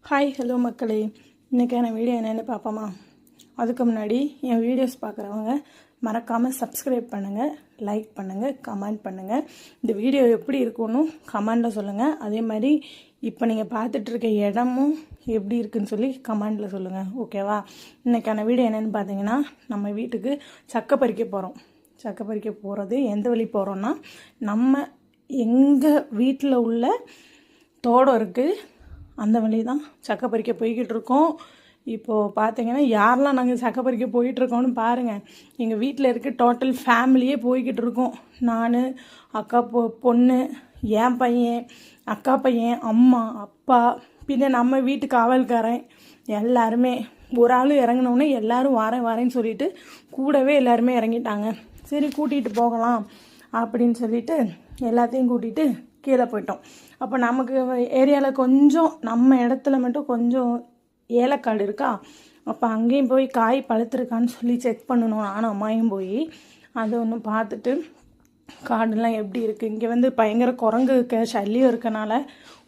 Hi hello மக்களே, இன்றைக்கான video என்னென்னு பார்ப்போமா? அதுக்கு முன்னாடி என் வீடியோஸ் பார்க்குறவங்க மறக்காமல் சப்ஸ்கிரைப் பண்ணுங்கள், லைக் பண்ணுங்கள், கமெண்ட் பண்ணுங்கள். இந்த வீடியோ எப்படி இருக்குன்னு கமெண்டில் சொல்லுங்கள். அதே மாதிரி இப்போ நீங்கள் பார்த்துட்ருக்க இடமும் எப்படி இருக்குன்னு சொல்லி கமெண்டில் சொல்லுங்கள், ஓகேவா? இன்றைக்கான வீடியோ என்னென்னு பார்த்தீங்கன்னா, நம்ம வீட்டுக்கு சக்கை பறிக்க போகிறோம். சக்கை பறிக்க போகிறது எந்த வழி போகிறோன்னா, நம்ம எங்கள் வீட்டில் உள்ள தோட்டம் இருக்குது, அந்த வழி தான் சக்கை பறிக்க போய்கிட்டு இருக்கோம். இப்போது பார்த்தீங்கன்னா யாரெல்லாம் நாங்கள் சக்கை பறிக்க போயிட்டுருக்கோன்னு பாருங்கள். எங்கள் வீட்டில் இருக்க டோட்டல் ஃபேமிலியே போய்கிட்டு இருக்கோம். நான், அக்கா பொண்ணு, என் பையன், அக்கா பையன், அம்மா, அப்பா, பின்ன நம்ம வீட்டு காவல்காரன் எல்லாருமே. ஒரு ஆள் இறங்கினோடனே எல்லோரும் வரேன்னு சொல்லிட்டு கூடவே எல்லாருமே இறங்கிட்டாங்க. சரி கூட்டிகிட்டு போகலாம் அப்படின்னு சொல்லிட்டு எல்லாத்தையும் கூட்டிகிட்டு கீழே போயிட்டோம். அப்போ நமக்கு ஏரியாவில் கொஞ்சம் நம்ம இடத்துல மட்டும் கொஞ்சம் ஏலக்காடு இருக்கா, அப்போ அங்கேயும் போய் காய் பழுத்திருக்கான்னு சொல்லி செக் பண்ணணும். நானும் அம்மாயும் போய் அதை ஒன்று பார்த்துட்டு காடெல்லாம் எப்படி இருக்குது. இங்கே வந்து பயங்கர குரங்கு சல்லியும் இருக்கனால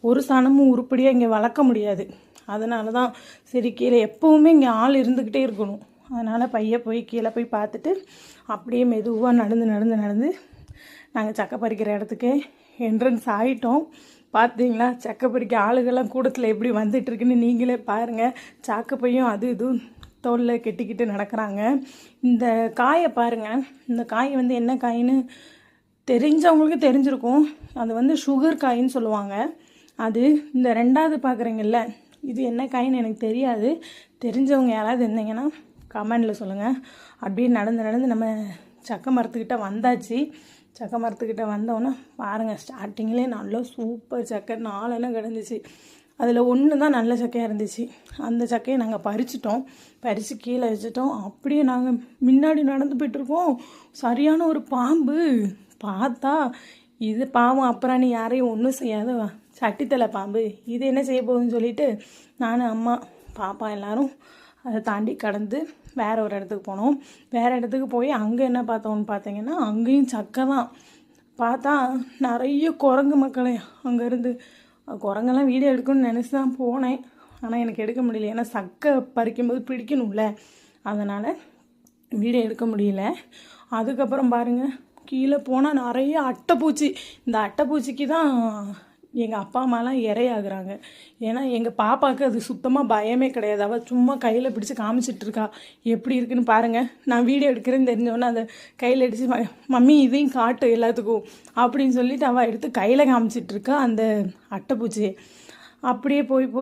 ஒரு சனமும் உருப்படியாக இங்கே வளர்க்க முடியாது. அதனால தான் சரி கீழே எப்போவுமே இங்கே ஆள் இருந்துக்கிட்டே இருக்கணும். அதனால் போய் கீழே போய் பார்த்துட்டு அப்படியே மெதுவாக நடந்து நாங்கள் சக்கை பறிக்கிற இடத்துக்கு என்ட்ரன்ஸ் ஆகிட்டோம். பார்த்தீங்களா, சக்கை பறிக்க ஆளுகள்லாம் கூடத்தில் எப்படி வந்துட்டுருக்குன்னு நீங்களே பாருங்கள். சாக்கப்பையும் அது இதுவும் தோலில் கெட்டிக்கிட்டு நடக்கிறாங்க. இந்த காயை பாருங்கள். இந்த காய் வந்து என்ன காயின்னு தெரிஞ்சவங்களுக்கு தெரிஞ்சிருக்கும். அது வந்து சுகர் காயின்னு சொல்லுவாங்க. அது இந்த ரெண்டாவது பார்க்குறீங்கல்ல, இது என்ன காயின்னு எனக்கு தெரியாது. தெரிஞ்சவங்க யாராவது இருந்தீங்கன்னா கமெண்டில் சொல்லுங்கள். அப்படியே நடந்து நம்ம சக்கை மரத்துக்கிட்ட வந்தாச்சு. சக்கை மரத்துக்கிட்ட வந்தோன்னே பாருங்கள், ஸ்டார்டிங்லேயே நல்லா சூப்பர் சக்கை 4 கிடந்துச்சு. அதில் ஒன்று தான் நல்ல சக்கையாக இருந்துச்சு. அந்த சக்கையை நாங்கள் பறித்து கீழே வச்சுட்டோம். அப்படியே நாங்கள் முன்னாடி நடந்து போய்ட்டுருக்கோம். சரியான ஒரு பாம்பு. பார்த்தா இது பாவம் அப்புறம் யாரையும் ஒன்றும் செய்யாத சட்டித்தலை பாம்பு, இது என்ன செய்ய போகுதுன்னு சொல்லிட்டு நான், அம்மா, பாப்பா எல்லோரும் அதை தாண்டி கடந்து வேறு ஒரு இடத்துக்கு போனோம். வேறு இடத்துக்கு போய் அங்கே என்ன பார்த்தோம்னு பார்த்தீங்கன்னா, அங்கேயும் சக்கை தான். பார்த்தா நிறைய குரங்கு மக்களே அங்கேருந்து. குரங்கெல்லாம் வீடியோ எடுக்கணும்னு நினச்சி தான் போனேன். ஆனால் எனக்கு எடுக்க முடியல, ஏன்னா சக்கை பறிக்கும்போது பிடிக்கணும்ல, அதனால் வீடியோ எடுக்க முடியல. அதுக்கப்புறம் பாருங்கள், கீழே போனால் நிறைய அட்டைப்பூச்சி. இந்த அட்டைப்பூச்சிக்கு தான் எங்கள் அப்பா அம்மாலாம் இரையாகிறாங்க. ஏன்னா எங்கள் பாப்பாவுக்கு அது சுத்தமாக பயமே கிடையாது. அவள் சும்மா கையில் பிடிச்சி காமிச்சிட்ருக்கா, எப்படி இருக்குன்னு பாருங்கள். நான் வீடியோ எடுக்கிறேன்னு தெரிஞ்சவொன்னே அதை கையில் அடித்து மம்மி இதையும் காட்டு எல்லாத்துக்கும் அப்படின்னு சொல்லிட்டு அவள் எடுத்து கையில் காமிச்சிட்ருக்கா அந்த அட்டைப்பூச்சியை. அப்படியே போய்